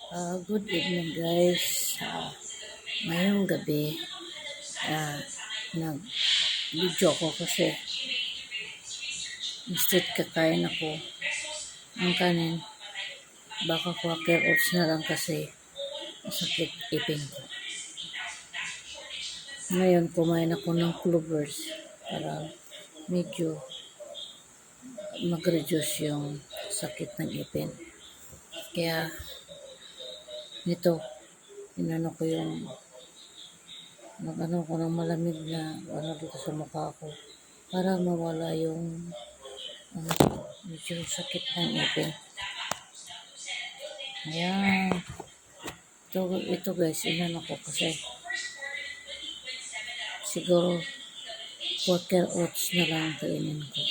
Good evening guys. Ngayong gabi, nag-video ako kasi instead kakain ako ng kanin, baka quaker oats na lang kasi masakit ipin ko. Ngayon kumain ako ng clovers para medyo mag-reduce yung sakit ng ipin. Kaya nito, inano ko yung mag-ano ko ng malamig na dito sa mukha ko para mawala yung medyo sakit ng ipin. Ayan. Ito guys, inano ko kasi siguro quaker oats na lang kainin ko.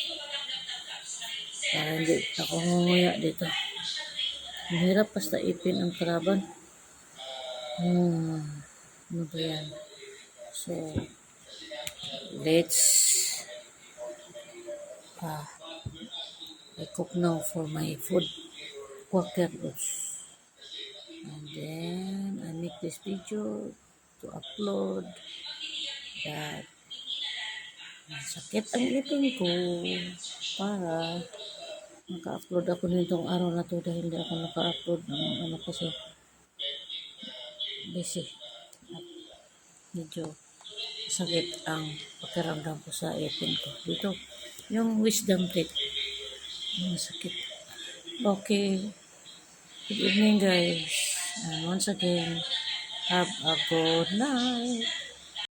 Para hindi ako nguya dito. Mahirap basta ipin ang karaban. Ano ba yan? So, let's I cook now for my food. Quaker oats. And then, I make this video to upload that sakit ang ipin ko para maka-upload ako nitong araw na to dahil hindi ako naka-upload ng kasi busy at medyo sakit ang pakiramdam ko sa ipin ko. Dito, yung wisdom teeth, yung sakit. Okay, good evening guys. And once again, have a good night.